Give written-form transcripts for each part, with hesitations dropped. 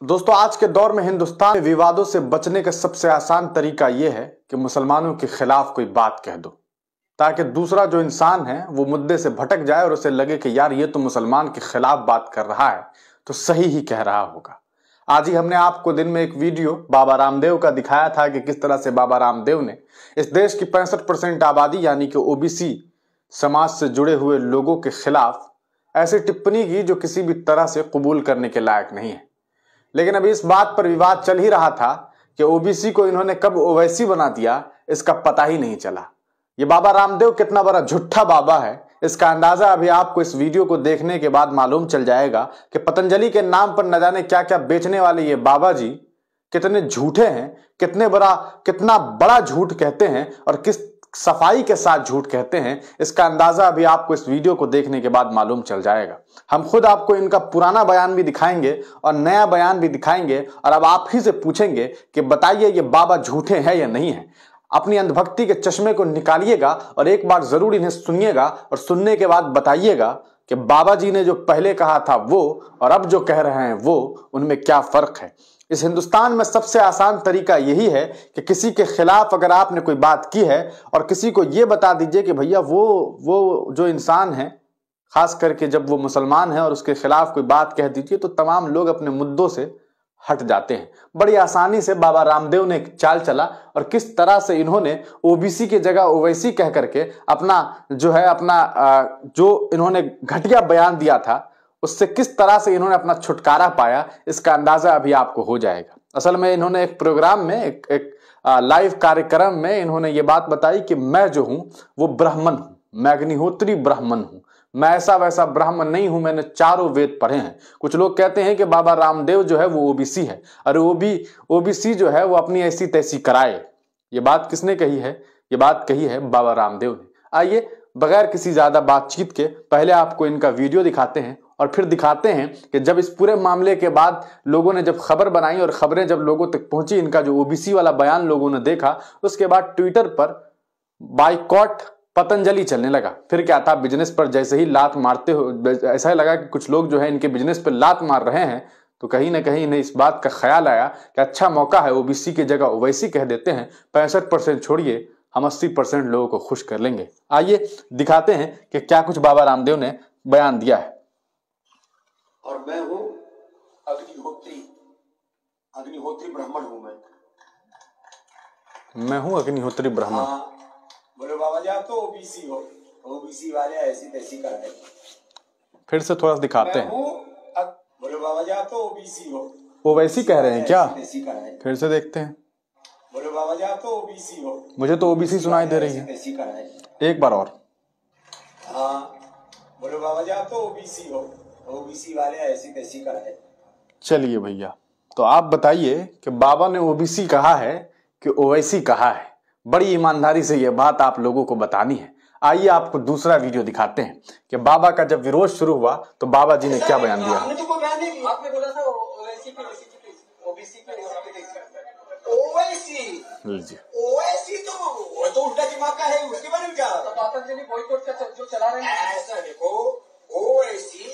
दोस्तों, आज के दौर में हिंदुस्तान में विवादों से बचने का सबसे आसान तरीका यह है कि मुसलमानों के खिलाफ कोई बात कह दो, ताकि दूसरा जो इंसान है वो मुद्दे से भटक जाए और उसे लगे कि यार ये तो मुसलमान के खिलाफ बात कर रहा है तो सही ही कह रहा होगा। आज ही हमने आपको दिन में एक वीडियो बाबा रामदेव का दिखाया था कि किस तरह से बाबा रामदेव ने इस देश की 65% आबादी यानी कि ओबीसी समाज से जुड़े हुए लोगों के खिलाफ ऐसी टिप्पणी की जो किसी भी तरह से कबूल करने के लायक नहीं है। लेकिन अभी इस बात पर विवाद चल ही रहा था कि ओबीसी को इन्होंने कब ओवैसी बना दिया, इसका पता ही नहीं चला। ये बाबा रामदेव कितना बड़ा झूठा बाबा है, इसका अंदाजा अभी आपको इस वीडियो को देखने के बाद मालूम चल जाएगा कि पतंजलि के नाम पर न जाने क्या क्या बेचने वाले ये बाबा जी कितने झूठे हैं, कितना बड़ा झूठ कहते हैं और किस सफाई के साथ झूठ कहते हैं। इसका अंदाजा अभी आपको इस वीडियो को देखने के बाद मालूम चल जाएगा। हम खुद आपको इनका पुराना बयान भी दिखाएंगे और नया बयान भी दिखाएंगे और अब आप ही से पूछेंगे कि बताइए ये बाबा झूठे हैं या नहीं है। अपनी अंधभक्ति के चश्मे को निकालिएगा और एक बार जरूर इन्हें सुनिएगा और सुनने के बाद बताइएगा कि बाबा जी ने जो पहले कहा था वो और अब जो कह रहे हैं वो, उनमें क्या फर्क है। इस हिंदुस्तान में सबसे आसान तरीका यही है कि किसी के खिलाफ अगर आपने कोई बात की है और किसी को यह बता दीजिए कि भैया वो जो इंसान है, खास करके जब वो मुसलमान है और उसके खिलाफ कोई बात कह दीजिए तो तमाम लोग अपने मुद्दों से हट जाते हैं। बड़ी आसानी से बाबा रामदेव ने एक चाल चला और किस तरह से इन्होंने ओबीसी की जगह ओवैसी कह करके जो इन्होंने घटिया बयान दिया था उससे किस तरह से इन्होंने अपना छुटकारा पाया, इसका अंदाजा अभी आपको हो जाएगा। असल में इन्होंने एक प्रोग्राम में एक लाइव कार्यक्रम में इन्होंने ये बात बताई कि मैं जो हूं वो ब्राह्मण हूं, मैं अग्निहोत्री ब्राह्मण हूं, मैं ऐसा वैसा ब्राह्मण नहीं हूं, मैंने चारों वेद पढ़े हैं। कुछ लोग कहते हैं कि बाबा रामदेव जो है वो ओबीसी है, अरे ओबीसी जो है वो अपनी ऐसी तैसी कराए। ये बात किसने कही है? ये बात कही है बाबा रामदेव ने। आइए बगैर किसी ज्यादा बातचीत के पहले आपको इनका वीडियो दिखाते हैं और फिर दिखाते हैं कि जब इस पूरे मामले के बाद लोगों ने जब खबर बनाई और खबरें जब लोगों तक पहुंची, इनका जो ओबीसी वाला बयान लोगों ने देखा, उसके बाद ट्विटर पर बाइकॉट पतंजलि चलने लगा। फिर क्या था, बिजनेस पर जैसे ही लात मारते हो, ऐसा लगा कि कुछ लोग जो है इनके बिजनेस पर लात मार रहे हैं, तो कहीं ना कहीं इन्हें इस बात का ख्याल आया कि अच्छा मौका है, ओबीसी की जगह ओवैसी कह देते हैं। 65% छोड़िए, हम 80% लोगों को खुश कर लेंगे। आइए दिखाते हैं कि क्या कुछ बाबा रामदेव ने बयान दिया है। और मैं हूं अग्निहोत्री ब्राह्मण हूं मैं हूं अग्निहोत्री ब्राह्मण। हाँ, बोले बाबा जी आप तो ओबीसी हो, ओबीसी वाले ऐसी तैसी कर रहे। फिर से थोड़ा दिखाते हैं। बोले बाबा जी आप तो ओबीसी हो, ओवैसी कह रहे हैं क्या? फिर से देखते हैं। बोले बाबा जी आप तो ओबीसी हो, मुझे तो ओबीसी सुनाई दे रही है। एक बार और। हाँ, बोले बाबा जी आप तो ओबीसी हो, ओबीसी वाले ऐसी तैसी कर रहे। चलिए भैया, तो आप बताइए कि बाबा ने ओबीसी कहा है कि ओवैसी कहा है? बड़ी ईमानदारी से यह बात आप लोगों को बतानी है। आइए आपको दूसरा वीडियो दिखाते हैं कि बाबा का जब विरोध शुरू हुआ तो बाबा जी ने क्या बयान दिया। आपने बोला था ओवैसी तो उल्टा दिमाग का है, उसके बारे में क्या? पतंजलि बॉयकॉट का जो चला रहे हैं, ऐसा देखो, ओवैसी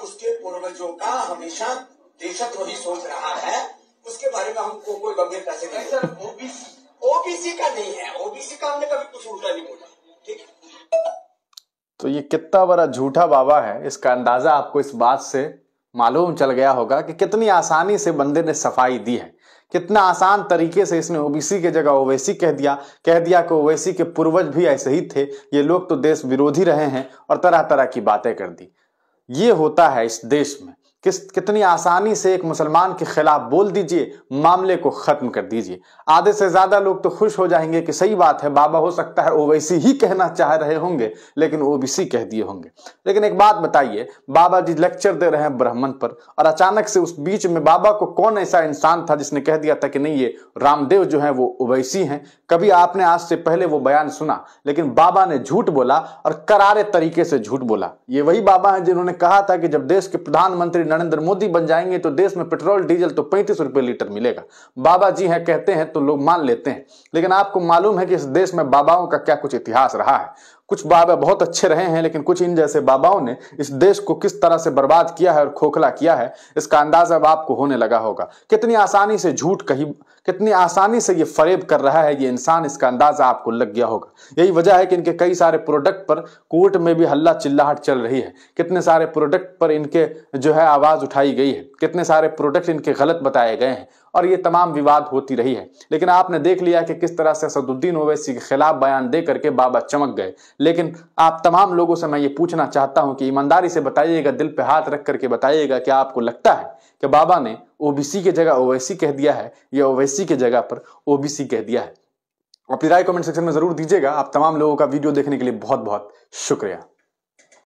उसके पूर्वजों का हमेशा देशद्रोही सोच रहा है, उसके बारे में हमको कोई गंभीर कैसे नहीं। सर ओबीसी का नहीं है, ओबीसी का हमने कभी कुछ उल्टा नहीं बोला, ठीक है? तो ये कितना बड़ा झूठा बाबा है, इसका अंदाजा आपको इस बात से मालूम चल गया होगा कि कितनी आसानी से बंदे ने सफाई दी है, कितना आसान तरीके से इसने ओबीसी की जगह ओवैसी कह दिया कि ओवैसी के पूर्वज भी ऐसे ही थे, ये लोग तो देश विरोधी रहे हैं और तरह तरह की बातें कर दी। ये होता है इस देश में। कितनी आसानी से एक मुसलमान के खिलाफ बोल दीजिए, मामले को खत्म कर दीजिए। आधे से ज्यादा लोग तो खुश हो जाएंगे कि सही बात है, बाबा हो सकता है ओवैसी ही कहना चाह रहे होंगे लेकिन ओबीसी कह दिए होंगे। लेकिन एक बात बताइए, बाबा जी लेक्चर दे रहे हैं ब्राह्मण पर और अचानक से उस बीच में बाबा को कौन ऐसा इंसान था जिसने कह दिया था कि नहीं ये रामदेव जो है वो ओवैसी हैं? कभी आपने आज से पहले वो बयान सुना? लेकिन बाबा ने झूठ बोला और करारे तरीके से झूठ बोला। ये वही बाबा है जिन्होंने कहा था कि जब देश के प्रधानमंत्री नरेंद्र मोदी बन जाएंगे तो देश में पेट्रोल डीजल तो 35 रुपए लीटर मिलेगा। बाबा जी हैं, कहते हैं तो लोग मान लेते हैं, लेकिन आपको मालूम है कि इस देश में बाबाओं का क्या कुछ इतिहास रहा है। कुछ बाबा बहुत अच्छे रहे हैं, लेकिन कुछ इन जैसे बाबाओं ने इस देश को किस तरह से बर्बाद किया है और खोखला किया है, इसका अंदाजा अब आपको होने लगा होगा। कितनी आसानी से झूठ कही, कितनी आसानी से ये फरेब कर रहा है ये इंसान, इसका अंदाजा आपको लग गया होगा। यही वजह है कि इनके कई सारे प्रोडक्ट पर कोर्ट में भी हल्ला चिल्लाहट चल रही है, कितने सारे प्रोडक्ट पर इनके जो है आवाज उठाई गई है, कितने सारे प्रोडक्ट इनके गलत बताए गए हैं और ये तमाम विवाद होती रही है। लेकिन आपने देख लिया कि किस तरह से असदुद्दीन ओवैसी के खिलाफ बयान दे करके बाबा चमक गए। लेकिन आप तमाम लोगों से मैं ये पूछना चाहता हूं कि ईमानदारी से बताइएगा, दिल पे हाथ रख करके बताइएगा कि आपको लगता है कि बाबा ने ओबीसी की जगह ओवैसी कह दिया है या ओवैसी की जगह पर ओबीसी कह दिया है? अपनी राय कमेंट सेक्शन में जरूर दीजिएगा। आप तमाम लोगों का वीडियो देखने के लिए बहुत बहुत शुक्रिया।